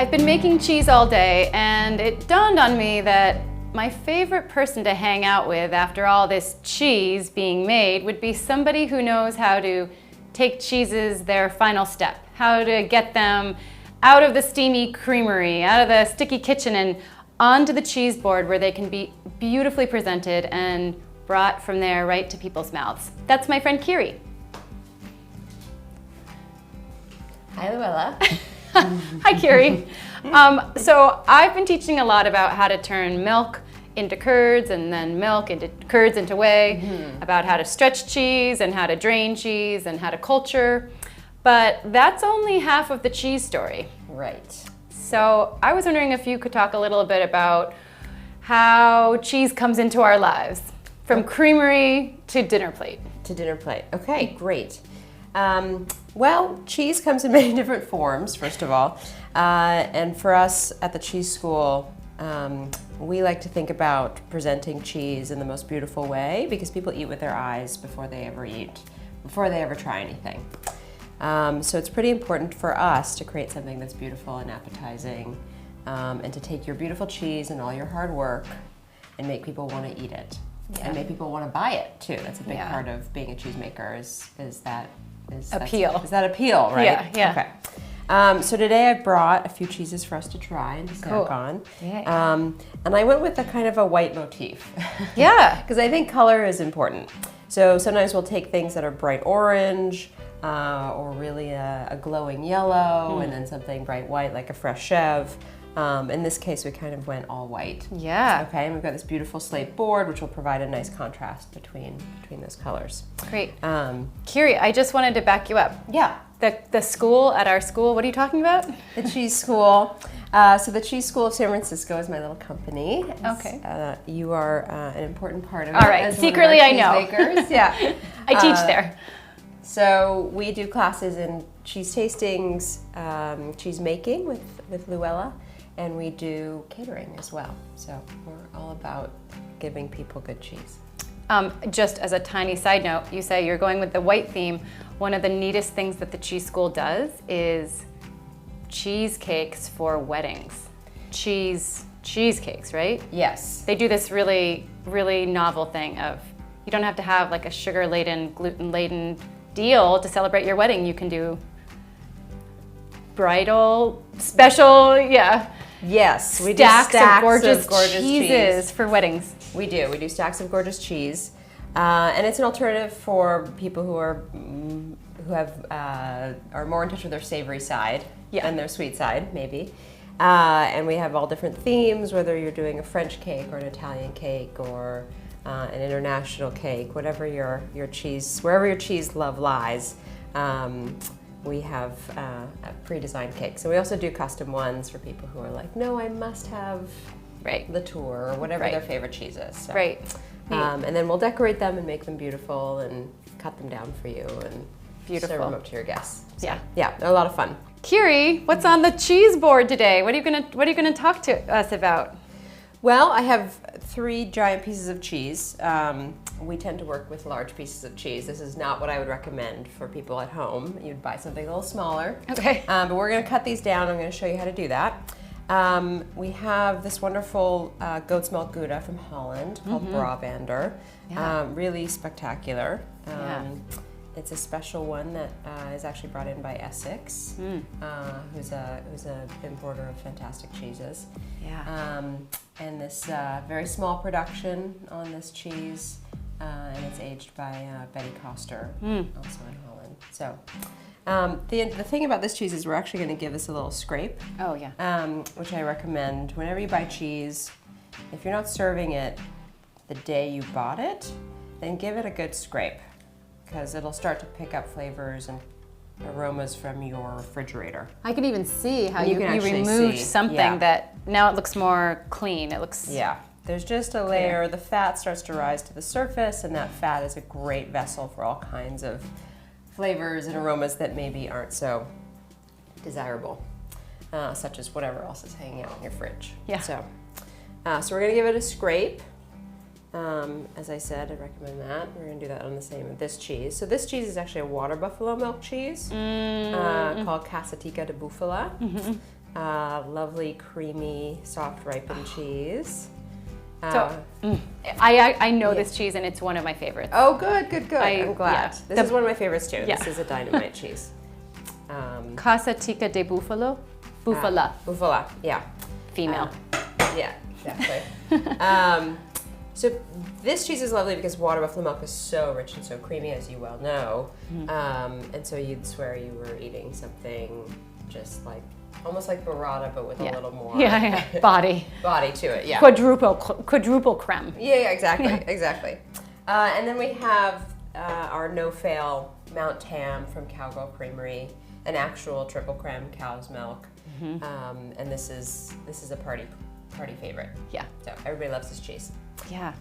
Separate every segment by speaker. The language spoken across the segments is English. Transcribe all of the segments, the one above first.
Speaker 1: I've been making cheese all day, and it dawned on me that my favorite person to hang out with after all this cheese being made would be somebody who knows how to take cheeses their final step, how to get them out of the steamy creamery, out of the sticky kitchen, and onto the cheese board where they can be beautifully presented and brought from there right to people's mouths. That's my friend Kiri.
Speaker 2: Hi, Luella.
Speaker 1: Hi, Kiri. So I've been teaching a lot about how to turn milk into curds and then milk into curds into whey, about how to stretch cheese and how to drain cheese and how to culture. But that's only half of the cheese story.
Speaker 2: Right.
Speaker 1: So I was wondering if you could talk a little bit about how cheese comes into our lives, from creamery to dinner plate.
Speaker 2: To dinner plate. Okay, great. Well, cheese comes in many different forms, first of all. And for us at the cheese school, we like to think about presenting cheese in the most beautiful way because people eat with their eyes before they ever try anything. So it's pretty important for us to create something that's beautiful and appetizing, and to take your beautiful cheese and all your hard work and make people want to eat it. Yeah. And make people want to buy it too. That's a big part of being a cheesemaker is that
Speaker 1: appeal.
Speaker 2: Is that appeal, right?
Speaker 1: Yeah, yeah.
Speaker 2: Okay. So today I brought a few cheeses for us to try and to snack on.
Speaker 1: Yeah.
Speaker 2: And I went with a kind of a white motif.
Speaker 1: Yeah.
Speaker 2: Because I think color is important. So sometimes we'll take things that are bright orange, or really a glowing yellow, and then something bright white like a fresh chev. In this case, we kind of went all white.
Speaker 1: Yeah.
Speaker 2: Okay, and we've got this beautiful slate board, which will provide a nice contrast between those colors.
Speaker 1: Great. Kiri, I just wanted to back you up.
Speaker 2: Yeah.
Speaker 1: The school, at our school, what are you talking about?
Speaker 2: The Cheese School. So the Cheese School of San Francisco is my little company.
Speaker 1: Okay.
Speaker 2: You are an important part of it.
Speaker 1: All right. Secretly, I know.
Speaker 2: Makers. Yeah.
Speaker 1: I teach there.
Speaker 2: So we do classes in cheese tastings, cheese making with Luella, and we do catering as well. So we're all about giving people good cheese.
Speaker 1: Just as a tiny side note, you say you're going with the white theme. One of the neatest things that the Cheese School does is cheesecakes for weddings. Cheesecakes, right?
Speaker 2: Yes.
Speaker 1: They do this really, really novel thing of, you don't have to have like a sugar-laden, gluten-laden deal to celebrate your wedding. You can do bridal, special,
Speaker 2: Yes, we
Speaker 1: stacks
Speaker 2: do stacks
Speaker 1: of gorgeous cheeses
Speaker 2: cheese.
Speaker 1: for weddings.
Speaker 2: We do stacks of gorgeous cheese, and it's an alternative for people who are more in touch with their savory side than their sweet side, maybe. And we have all different themes, whether you're doing a French cake or an Italian cake or an international cake, whatever your cheese, wherever your cheese love lies. We have a pre-designed cake. So we also do custom ones for people who are like, no, I must have the tour or whatever their favorite cheese is. So, and then we'll decorate them and make them beautiful and cut them down for you and serve them up to your guests. So, yeah, they're a lot of fun.
Speaker 1: Kiri, what's on the cheese board today? What are you gonna talk to us about?
Speaker 2: Well, I have 3 giant pieces of cheese. We tend to work with large pieces of cheese. This is not what I would recommend for people at home. You'd buy something a little smaller.
Speaker 1: Okay.
Speaker 2: But we're gonna cut these down. I'm gonna show you how to do that. We have this wonderful goat's milk Gouda from Holland called Bravander. Really spectacular. It's a special one that is actually brought in by Essex, who's an importer of fantastic cheeses. And this very small production on this cheese, and it's aged by Betty Coster, also in Holland. So the thing about this cheese is we're actually going to give this a little scrape.
Speaker 1: Oh yeah.
Speaker 2: Which I recommend whenever you buy cheese. If you're not serving it the day you bought it, then give it a good scrape, because it'll start to pick up flavors and aromas from your refrigerator.
Speaker 1: I can even see how you
Speaker 2: actually
Speaker 1: removed
Speaker 2: see,
Speaker 1: something that now it looks more clean. It looks
Speaker 2: there's just a layer. The fat starts to rise to the surface, and that fat is a great vessel for all kinds of flavors and aromas that maybe aren't so desirable, such as whatever else is hanging out in your fridge. So we're gonna give it a scrape. As I said, I recommend that. We're going to do that on the same with this cheese. So this cheese is actually a water buffalo milk cheese called Casatica de Bufala. lovely, creamy, soft ripened cheese.
Speaker 1: I know this cheese, and it's one of my favorites.
Speaker 2: Oh, good. I'm glad.
Speaker 1: Yeah.
Speaker 2: This is one of my favorites too.
Speaker 1: Yeah.
Speaker 2: This is a dynamite cheese.
Speaker 1: Casa Tica de Buffalo. Bufala.
Speaker 2: Bufala, yeah.
Speaker 1: Female.
Speaker 2: Yeah, exactly. So this cheese is lovely because water buffalo milk is so rich and so creamy, as you well know. And so you'd swear you were eating something just like, almost like burrata, but with a little more
Speaker 1: body
Speaker 2: to it. Yeah.
Speaker 1: Quadruple creme.
Speaker 2: Yeah, exactly. And then we have our no-fail Mount Tam from Cowgirl Creamery, an actual triple creme cow's milk. And this is a party favorite. Yeah. So everybody loves this cheese.
Speaker 1: Yeah.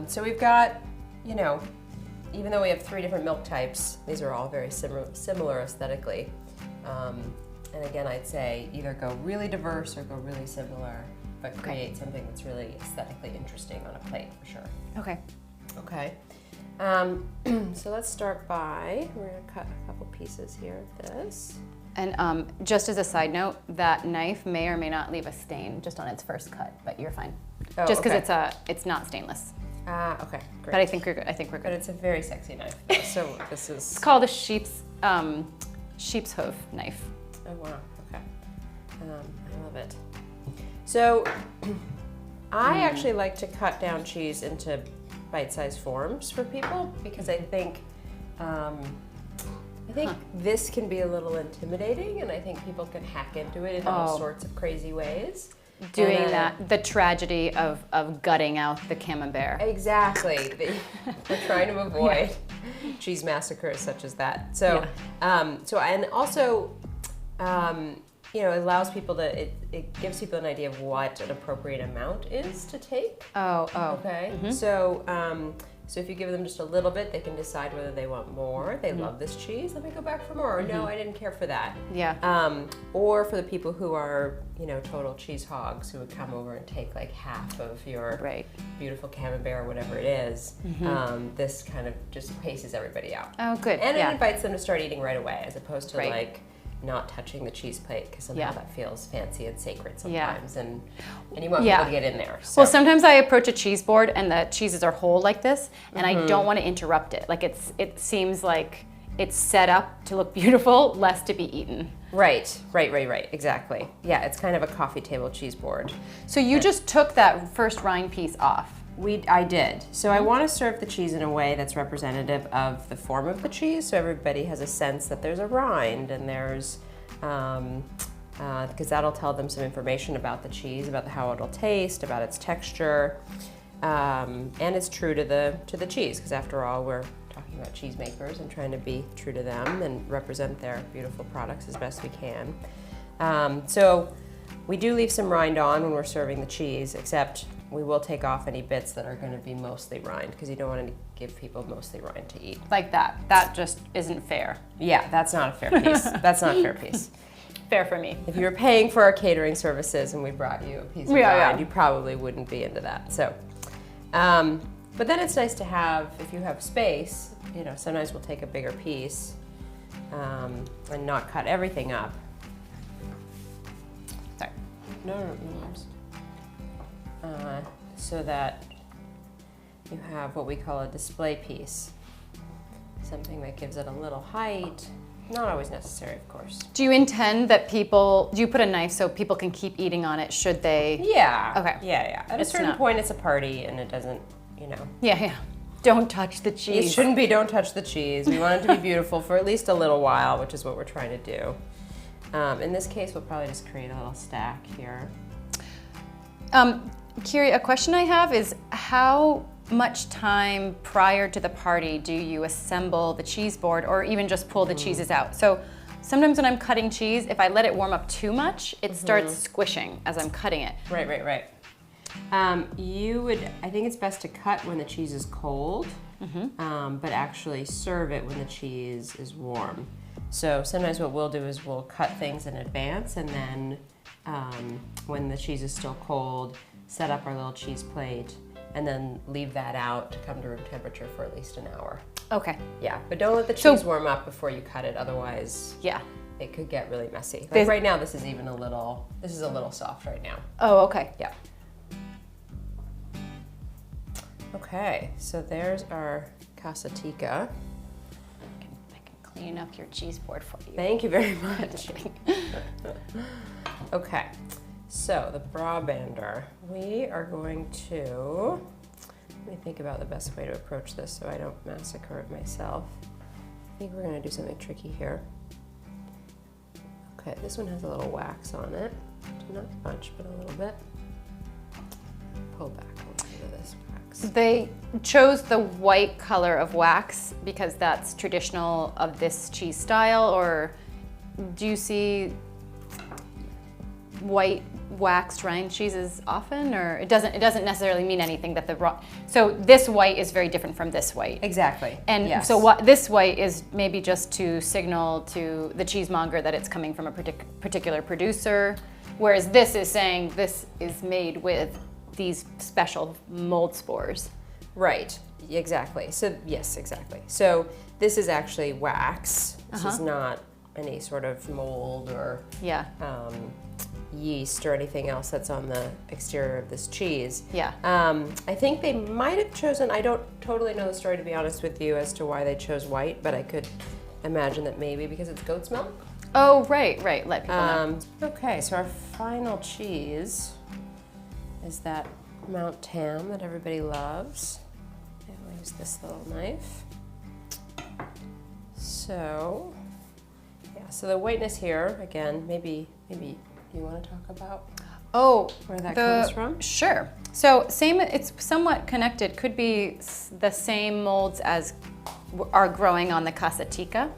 Speaker 2: So we've got, even though we have 3 different milk types, these are all very similar aesthetically. And again, I'd say either go really diverse or go really similar, but create something that's really aesthetically interesting on a plate for sure. Okay. So let's start by, we're gonna cut a couple pieces here of this.
Speaker 1: And just as a side note, that knife may or may not leave a stain just on its first cut, but you're fine.
Speaker 2: Oh,
Speaker 1: just because it's not stainless.
Speaker 2: Okay, great.
Speaker 1: But I think we're good.
Speaker 2: But it's a very sexy knife. So this is...
Speaker 1: It's called a sheep's hoof knife.
Speaker 2: Oh wow, okay. I love it. So I actually like to cut down cheese into bite-sized forms for people because I think this can be a little intimidating, and I think people can hack into it in all sorts of crazy ways.
Speaker 1: Doing the tragedy of gutting out the camembert.
Speaker 2: Exactly. We're trying to avoid cheese massacres such as that. So, and also, it allows people to, it gives people an idea of what an appropriate amount is to take. Okay. So if you give them just a little bit, they can decide whether they want more. They love this cheese, let me go back for more. Or no, I didn't care for that.
Speaker 1: Yeah.
Speaker 2: Or for the people who are, total cheese hogs who would come over and take like half of your beautiful camembert or whatever it is, this kind of just paces everybody out.
Speaker 1: Oh, good.
Speaker 2: And it invites them to start eating right away as opposed to like not touching the cheese plate because somehow that feels fancy and sacred sometimes, and you want people to get in there. So.
Speaker 1: Well, sometimes I approach a cheese board and the cheeses are whole like this, and I don't want to interrupt it. Like it seems like it's set up to look beautiful, less to be eaten.
Speaker 2: Right, exactly. Yeah, it's kind of a coffee table cheese board.
Speaker 1: So you just took that first rind piece off.
Speaker 2: I did. So I want to serve the cheese in a way that's representative of the form of the cheese, so everybody has a sense that there's a rind and there's, because that'll tell them some information about the cheese, about how it'll taste, about its texture, and it's true to the cheese, because after all, we're talking about cheesemakers and trying to be true to them and represent their beautiful products as best we can. So we do leave some rind on when we're serving the cheese, except we will take off any bits that are going to be mostly rind because you don't want to give people mostly rind to eat.
Speaker 1: Like that. That just isn't fair.
Speaker 2: Yeah, that's not a fair piece. That's not a fair piece.
Speaker 1: Fair for me.
Speaker 2: If you were paying for our catering services and we brought you a piece of rind, you probably wouldn't be into that. So, but then it's nice to have, if you have space, sometimes we'll take a bigger piece and not cut everything up.
Speaker 1: Sorry.
Speaker 2: No. So that you have what we call a display piece, something that gives it a little height. Not always necessary, of course.
Speaker 1: Do you intend that do you put a knife so people can keep eating on it should they?
Speaker 2: Yeah.
Speaker 1: Okay.
Speaker 2: Yeah. At a certain point, it's a party and it doesn't,
Speaker 1: Yeah. Don't touch the cheese.
Speaker 2: It shouldn't be don't touch the cheese. We want it to be beautiful for at least a little while, which is what we're trying to do. In this case, we'll probably just create a little stack here.
Speaker 1: Kiri, a question I have is how much time prior to the party do you assemble the cheese board or even just pull the cheeses out? So sometimes when I'm cutting cheese, if I let it warm up too much, it starts squishing as I'm cutting it.
Speaker 2: Right. I think it's best to cut when the cheese is cold, but actually serve it when the cheese is warm. So sometimes what we'll do is we'll cut things in advance and then when the cheese is still cold, set up our little cheese plate and then leave that out to come to room temperature for at least an hour.
Speaker 1: Okay.
Speaker 2: Yeah, but don't let the cheese warm up before you cut it, otherwise it could get really messy. Like right now, this is a little soft right now.
Speaker 1: Oh, okay.
Speaker 2: Yeah. Okay, so there's our casatica.
Speaker 1: I can clean up your cheese board for you.
Speaker 2: Thank you very much. Okay, so the Brabander. We are going to, let me think about the best way to approach this so I don't massacre it myself. I think we're going to do something tricky here. Okay, this one has a little wax on it. Not much, but a little bit. Pull back a little bit of this wax.
Speaker 1: They chose the white color of wax because that's traditional of this cheese style, or do you see white waxed rind cheeses often, or it doesn't necessarily mean anything that so this white is very different from this white.
Speaker 2: Exactly.
Speaker 1: And
Speaker 2: yes.
Speaker 1: so what this white is maybe just to signal to the cheesemonger that it's coming from a particular producer, whereas this is saying this is made with these special mold spores.
Speaker 2: Right, exactly. So yes, exactly. So this is actually wax. This is not any sort of mold or yeast or anything else that's on the exterior of this cheese.
Speaker 1: Yeah.
Speaker 2: I think they might have chosen, I don't totally know the story to be honest with you as to why they chose white, but I could imagine that maybe because it's goat's milk.
Speaker 1: Oh, right, let people know.
Speaker 2: Okay, so our final cheese is that Mount Tam that everybody loves. And we'll use this little knife. So, yeah, so the whiteness here, again, maybe you want to talk about where that comes from?
Speaker 1: Sure. So it's somewhat connected. Could be the same molds as are growing on the casatica,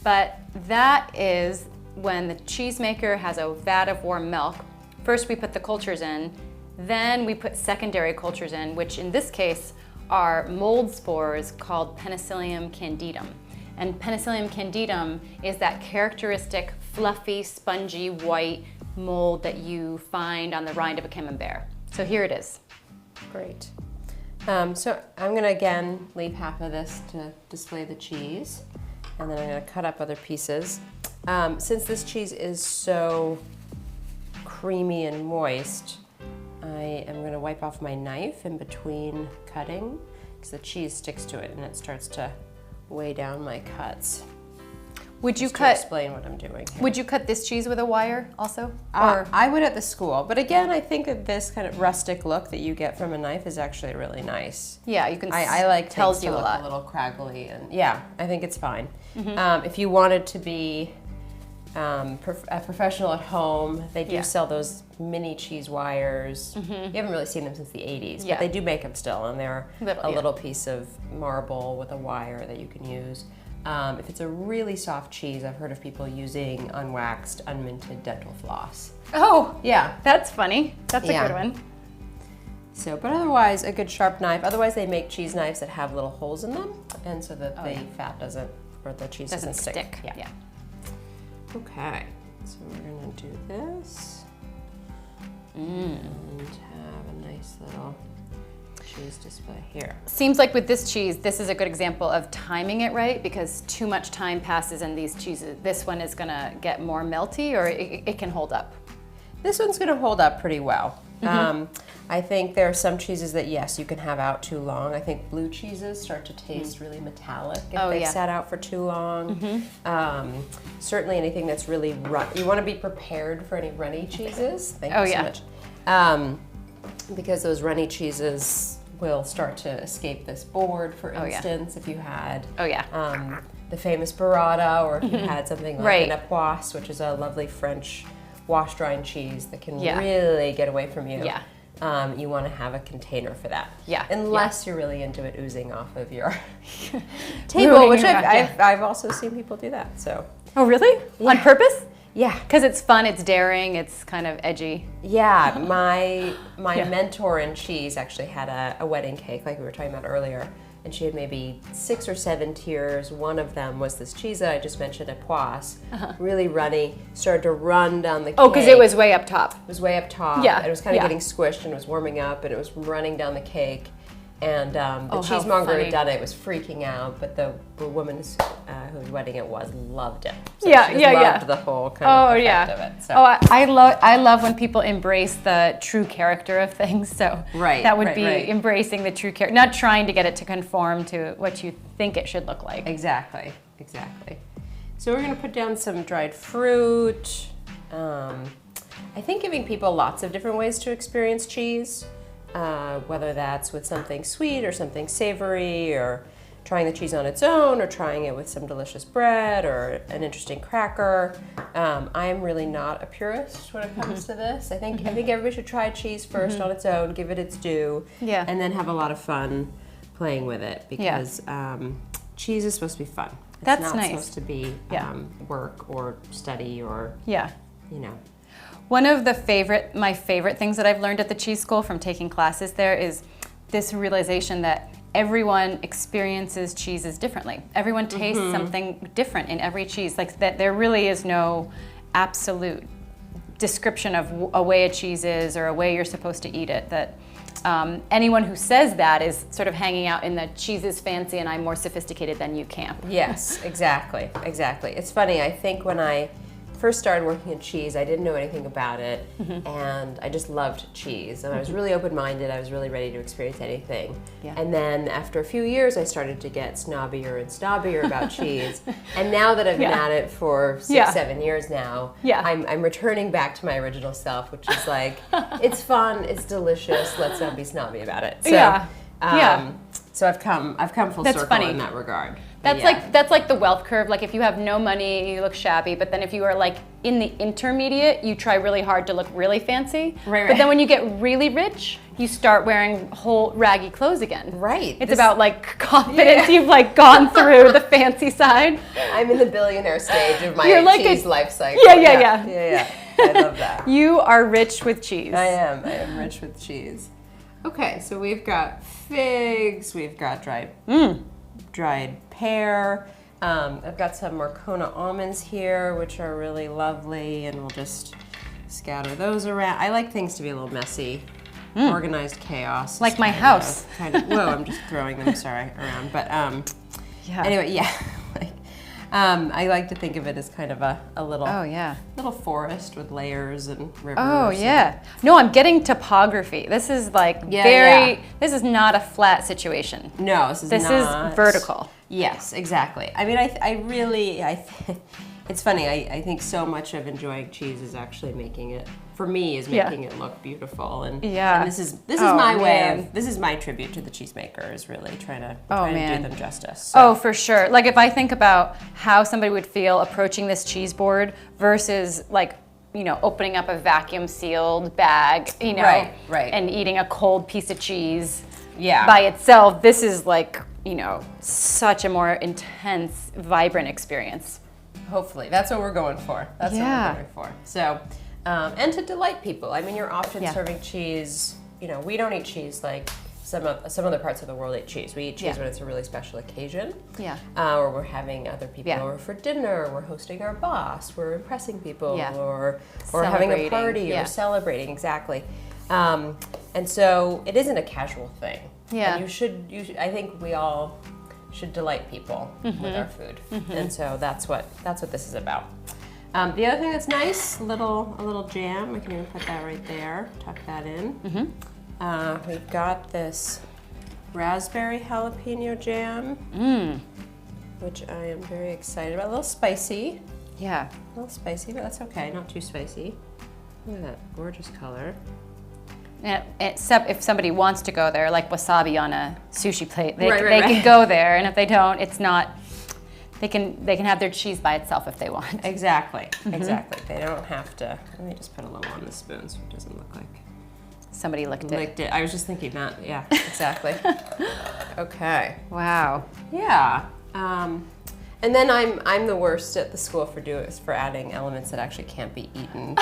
Speaker 1: but that is when the cheesemaker has a vat of warm milk. First we put the cultures in, then we put secondary cultures in, which in this case are mold spores called Penicillium candidum. And Penicillium candidum is that characteristic fluffy, spongy, white mold that you find on the rind of a camembert. So here it is.
Speaker 2: Great. So I'm gonna again leave half of this to display the cheese, and then I'm gonna cut up other pieces. Since this cheese is so creamy and moist, I am gonna wipe off my knife in between cutting because the cheese sticks to it and it starts to weigh down my cuts.
Speaker 1: Would you
Speaker 2: Just to explain what I'm doing here.
Speaker 1: Would you cut this cheese with a wire also?
Speaker 2: I would at the school, but again, I think that this kind of rustic look that you get from a knife is actually really nice.
Speaker 1: Yeah, you can.
Speaker 2: I like
Speaker 1: tells
Speaker 2: things
Speaker 1: you
Speaker 2: to
Speaker 1: a
Speaker 2: look
Speaker 1: lot.
Speaker 2: a little craggly, and yeah, I think it's fine. If you wanted to be a professional at home, they do sell those mini cheese wires. You haven't really seen them since the 80s, but they do make them still, and they're a little piece of marble with a wire that you can use. If it's a really soft cheese, I've heard of people using unwaxed, unminted dental floss.
Speaker 1: Oh,
Speaker 2: Yeah.
Speaker 1: that's funny. That's a good one.
Speaker 2: So, but otherwise, a good sharp knife. Otherwise, they make cheese knives that have little holes in them, and so that the fat doesn't, or the cheese doesn't stick.
Speaker 1: Yeah.
Speaker 2: Okay, so we're gonna do this and have a nice little cheese display here.
Speaker 1: Seems like with this cheese, this is a good example of timing it right, because too much time passes in these cheeses. This one is gonna get more melty, or it can hold up.
Speaker 2: This one's gonna hold up pretty well. I think there are some cheeses that, yes, you can have out too long. I think blue cheeses start to taste really metallic if they've sat out for too long. Certainly anything that's really you want to be prepared for any runny cheeses. Thank you so much. Because those runny cheeses will start to escape this board, for instance, if you had the famous burrata, or if you had something like an époisse, which is a lovely French washed rind cheese that can really get away from you. You want to have a container for that. Unless you're really into it oozing off of your table, which I've also seen people do that. So.
Speaker 1: Oh, really? On purpose?
Speaker 2: Yeah.
Speaker 1: Because it's fun, it's daring, it's kind of edgy.
Speaker 2: Yeah, my mentor in cheese actually had a wedding cake, like we were talking about earlier, and she had maybe 6 or 7 tiers. One of them was this cheese that I just mentioned, époisse, really runny, started to run down the cake.
Speaker 1: Oh, because it was way up top.
Speaker 2: It was way up top.
Speaker 1: Yeah.
Speaker 2: It was kind of getting squished and it was warming up and it was running down the cake. And the
Speaker 1: how
Speaker 2: cheesemonger
Speaker 1: funny.
Speaker 2: had done it, was freaking out, but the woman whose wedding it was loved it. So
Speaker 1: Yeah,
Speaker 2: she just
Speaker 1: yeah,
Speaker 2: loved
Speaker 1: yeah.
Speaker 2: the whole kind of effect of it. So.
Speaker 1: Oh, I love when people embrace the true character of things. So
Speaker 2: Right,
Speaker 1: that would
Speaker 2: right,
Speaker 1: be
Speaker 2: right.
Speaker 1: embracing the true character, not trying to get it to conform to what you think it should look like.
Speaker 2: Exactly, exactly. So we're going to put down some dried fruit. I think giving people lots of different ways to experience cheese, whether that's with something sweet or something savory, or trying the cheese on its own, or trying it with some delicious bread or an interesting cracker. I am really not a purist when it comes to this. I think everybody should try cheese first on its own, give it its due,
Speaker 1: Yeah.
Speaker 2: and then have a lot of fun playing with it, because cheese is supposed to be fun. It's
Speaker 1: That's
Speaker 2: not
Speaker 1: nice.
Speaker 2: supposed to be
Speaker 1: Yeah.
Speaker 2: work or study or,
Speaker 1: Yeah.
Speaker 2: you know.
Speaker 1: One of my favorite things that I've learned at the cheese school from taking classes there is this realization that everyone experiences cheeses differently. Everyone tastes something different in every cheese. Like that, there really is no absolute description of a way a cheese is or a way you're supposed to eat it. That anyone who says that is sort of hanging out in the cheese is fancy and I'm more sophisticated than you camp.
Speaker 2: Yes, exactly, exactly. It's funny, I think when I first started working in cheese, I didn't know anything about it, and I just loved cheese, and I was really open-minded. I was really ready to experience anything.
Speaker 1: Yeah.
Speaker 2: And then after a few years, I started to get snobbier and snobbier about cheese. And now that I've been at it for 6-7 years now, I'm returning back to my original self, which is like, it's fun, it's delicious. Let's not be snobby about it. So, so I've come full circle
Speaker 1: funny.
Speaker 2: in that regard.
Speaker 1: That's like the wealth curve. Like if you have no money, you look shabby. But then if you are like in the intermediate, you try really hard to look really fancy.
Speaker 2: Right.
Speaker 1: But then when you get really rich, you start wearing whole raggy clothes again.
Speaker 2: Right.
Speaker 1: It's about like confidence. You've like gone through the fancy side.
Speaker 2: I'm in the billionaire stage of my cheese life cycle.
Speaker 1: Yeah.
Speaker 2: I love that.
Speaker 1: You are rich with cheese.
Speaker 2: I am rich with cheese. Okay, so we've got figs, we've got dried pear. I've got some Marcona almonds here, which are really lovely, and we'll just scatter those around. I like things to be a little messy. Organized chaos.
Speaker 1: Like my house.
Speaker 2: Whoa, I'm just throwing them, around. But anyway, I like to think of it as kind of a little little forest with layers and rivers.
Speaker 1: Oh yeah. No, I'm getting topography. This is like this is not a flat situation.
Speaker 2: No, this
Speaker 1: is vertical.
Speaker 2: Yes, exactly. I mean, it's funny. I think so much of enjoying cheese is actually making it look beautiful, and this is my way of, this is my tribute to the cheesemaker, is really trying to do them justice. So.
Speaker 1: Oh, for sure. Like if I think about how somebody would feel approaching this cheese board versus like, opening up a vacuum sealed bag,
Speaker 2: right.
Speaker 1: and eating a cold piece of cheese by itself, this is like, such a more intense, vibrant experience.
Speaker 2: Hopefully. That's what we're going for. What we're going for. So, and to delight people. I mean, you're often serving cheese. We don't eat cheese like some other parts of the world eat cheese. We eat cheese when it's a really special occasion. Yeah. Or we're having other people over for dinner. We're hosting our boss. We're impressing people. Or having a party or celebrating. Exactly. And so it isn't a casual thing. Yeah. And I think we all should delight people with our food. And so that's what this is about. The other thing that's nice, a little jam. I can even put that right there. Tuck that in. We've got this raspberry jalapeno jam, which I am very excited about. A little spicy. Yeah. A little spicy, but that's okay. Not too spicy. Look at that gorgeous color.
Speaker 1: Except if somebody wants to go there, like wasabi on a sushi plate, they can go there, and if they don't, it's not. They can have their cheese by itself if they want.
Speaker 2: Exactly, exactly. They don't have to. Let me just put a little on the spoon so it doesn't look like
Speaker 1: somebody licked it.
Speaker 2: I was just thinking that. Yeah, exactly. Okay.
Speaker 1: Wow.
Speaker 2: Yeah. And then I'm the worst at the school for adding elements that actually can't be eaten.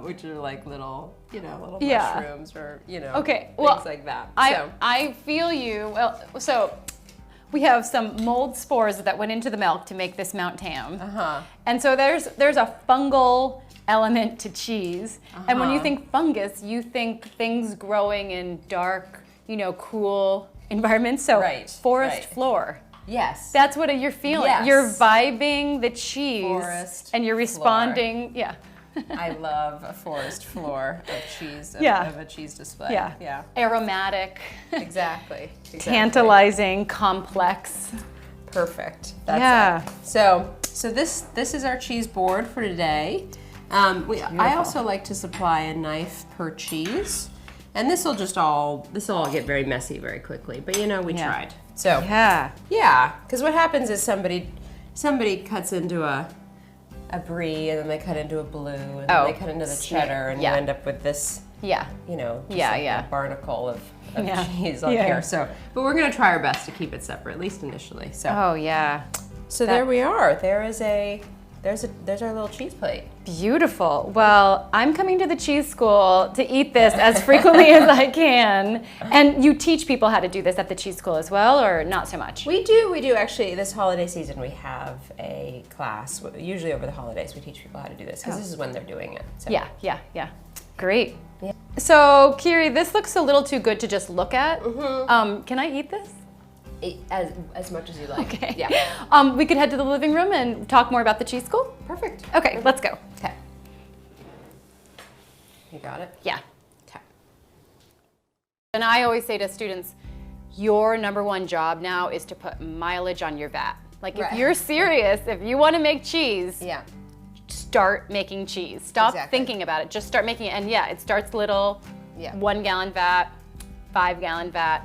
Speaker 2: Which are like little mushrooms or things like that.
Speaker 1: I feel you. Well, so we have some mold spores that went into the milk to make this Mount Tam. And so there's a fungal element to cheese. And when you
Speaker 2: Uh-huh.
Speaker 1: think fungus, you think things growing in dark, cool environments. So
Speaker 2: Right,
Speaker 1: forest
Speaker 2: right.
Speaker 1: floor.
Speaker 2: Yes.
Speaker 1: That's what you're feeling.
Speaker 2: Yes.
Speaker 1: You're vibing the cheese
Speaker 2: Forest
Speaker 1: and you're responding. Yeah.
Speaker 2: I love a forest floor of cheese,
Speaker 1: Yeah.
Speaker 2: of a cheese display.
Speaker 1: Yeah.
Speaker 2: Yeah.
Speaker 1: Aromatic,
Speaker 2: Exactly.
Speaker 1: tantalizing, complex.
Speaker 2: Perfect. That's
Speaker 1: Yeah.
Speaker 2: it. So this is our cheese board for today. I also like to supply a knife per cheese, and this will all get very messy very quickly. But we
Speaker 1: Yeah.
Speaker 2: tried. So
Speaker 1: Yeah.
Speaker 2: because what happens is somebody cuts into a brie, and then they cut into a blue, and then they cut into the cheddar, and you end up with this.
Speaker 1: Yeah.
Speaker 2: Just
Speaker 1: Yeah,
Speaker 2: like
Speaker 1: yeah.
Speaker 2: a barnacle of
Speaker 1: Yeah.
Speaker 2: cheese on
Speaker 1: Yeah.
Speaker 2: here. So, but we're gonna try our best to keep it separate, at least initially. So,
Speaker 1: Oh yeah.
Speaker 2: so there we are. There's our little cheese plate.
Speaker 1: Beautiful. Well, I'm coming to the cheese school to eat this as frequently as I can. And you teach people how to do this at the cheese school as well, or not so much?
Speaker 2: We do actually. This holiday season, we have a class. Usually over the holidays, we teach people how to do this because this is when they're doing it. So.
Speaker 1: Yeah. Great.
Speaker 2: Yeah.
Speaker 1: So, Kiri, this looks a little too good to just look at. Can I eat this?
Speaker 2: As much as you like.
Speaker 1: Okay.
Speaker 2: Yeah.
Speaker 1: We could head to the living room and talk more about the cheese school.
Speaker 2: Perfect.
Speaker 1: Okay, let's go.
Speaker 2: Okay. You got it?
Speaker 1: Yeah.
Speaker 2: Okay.
Speaker 1: And I always say to students, your number one job now is to put mileage on your vat. Like if
Speaker 2: Right.
Speaker 1: you're serious, if you want to make cheese,
Speaker 2: Yeah.
Speaker 1: start making cheese. Stop
Speaker 2: Exactly.
Speaker 1: thinking about it. Just start making it. And yeah, it starts little,
Speaker 2: Yeah.
Speaker 1: 1 gallon vat, 5 gallon vat.